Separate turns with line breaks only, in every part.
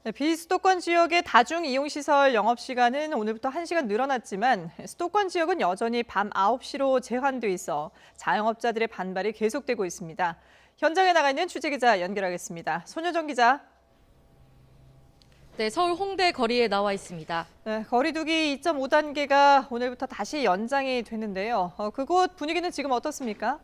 네, 비수도권 지역의 다중이용시설 영업시간은 오늘부터 1시간 늘어났지만 수도권 지역은 여전히 밤 9시로 제한돼 있어 자영업자들의 반발이 계속되고 있습니다. 현장에 나가 있는 취재기자 연결하겠습니다. 손효정 기자.
네, 서울 홍대 거리에 나와 있습니다.
네, 거리두기 2.5단계가 오늘부터 다시 연장이 되는데요. 그곳 분위기는 지금 어떻습니까?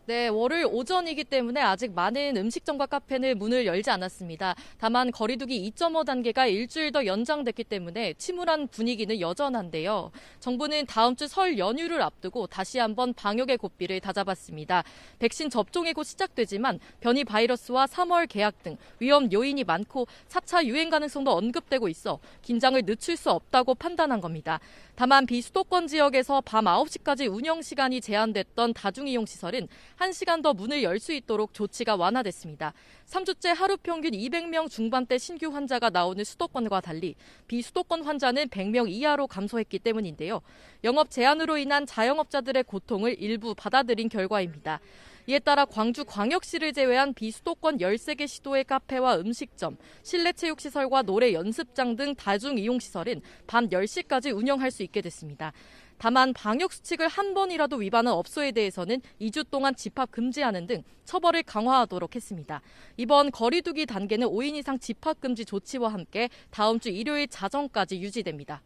네, 월요일 오전이기 때문에 아직 많은 음식점과 카페는 문을 열지 않았습니다. 다만 거리두기 2.5단계가 일주일 더 연장됐기 때문에 침울한 분위기는 여전한데요. 정부는 다음 주 설 연휴를 앞두고 다시 한번 방역의 고삐를 다잡았습니다. 백신 접종이 곧 시작되지만 변이 바이러스와 3월 개학 등 위험 요인이 많고 4차 유행 가능성도 언급되고 있어 긴장을 늦출 수 없다고 판단한 겁니다. 다만 비수도권 지역에서 밤 9시까지 운영 시간이 제한됐던 다중이용시설은 1시간 더 문을 열 수 있도록 조치가 완화됐습니다. 3주째 하루 평균 200명 중반대 신규 환자가 나오는 수도권과 달리 비수도권 환자는 100명 이하로 감소했기 때문인데요. 영업 제한으로 인한 자영업자들의 고통을 일부 받아들인 결과입니다. 이에 따라 광주광역시를 제외한 비수도권 13개 시도의 카페와 음식점, 실내 체육시설과 노래 연습장 등 다중이용시설은 밤 10시까지 운영할 수 있게 됐습니다. 다만 방역수칙을 한 번이라도 위반한 업소에 대해서는 2주 동안 집합 금지하는 등 처벌을 강화하도록 했습니다. 이번 거리두기 단계는 5인 이상 집합 금지 조치와 함께 다음 주 일요일 자정까지 유지됩니다.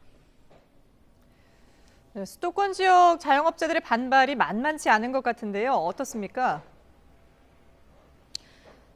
네, 수도권 지역 자영업자들의 반발이 만만치 않은 것 같은데요. 어떻습니까?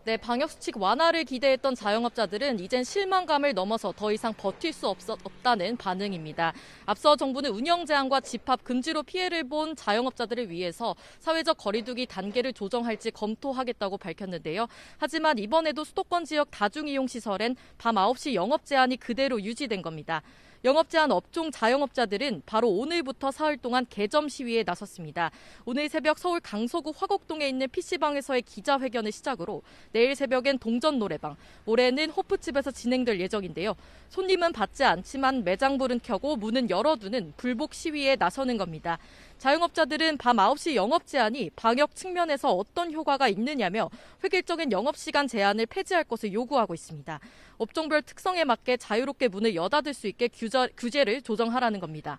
네, 방역수칙 완화를 기대했던 자영업자들은 이젠 실망감을 넘어서 더 이상 버틸 수 없다는 반응입니다. 앞서 정부는 운영 제한과 집합 금지로 피해를 본 자영업자들을 위해서 사회적 거리두기 단계를 조정할지 검토하겠다고 밝혔는데요. 하지만 이번에도 수도권 지역 다중이용시설엔 밤 9시 영업 제한이 그대로 유지된 겁니다. 영업 제한 업종 자영업자들은 바로 오늘부터 사흘 동안 개점 시위에 나섰습니다. 오늘 새벽 서울 강서구 화곡동에 있는 PC방에서의 기자회견을 시작으로 내일 새벽엔 동전 노래방, 모레는 호프집에서 진행될 예정인데요. 손님은 받지 않지만 매장불은 켜고 문은 열어두는 불복 시위에 나서는 겁니다. 자영업자들은 밤 9시 영업 제한이 방역 측면에서 어떤 효과가 있느냐며 획일적인 영업시간 제한을 폐지할 것을 요구하고 있습니다. 업종별 특성에 맞게 자유롭게 문을 여닫을 수 있게 규제를 조정하라는 겁니다.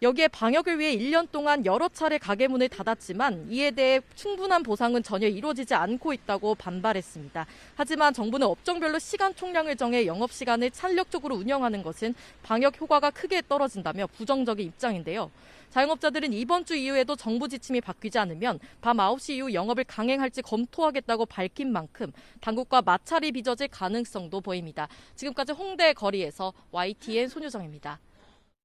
여기에 방역을 위해 1년 동안 여러 차례 가게 문을 닫았지만 이에 대해 충분한 보상은 전혀 이루어지지 않고 있다고 반발했습니다. 하지만 정부는 업종별로 시간 총량을 정해 영업시간을 탄력적으로 운영하는 것은 방역 효과가 크게 떨어진다며 부정적인 입장인데요. 자영업자들은 이번 주 이후에도 정부 지침이 바뀌지 않으면 밤 9시 이후 영업을 강행할지 검토하겠다고 밝힌 만큼 당국과 마찰이 빚어질 가능성도 보입니다. 지금까지 홍대 거리에서 YTN 손유정입니다.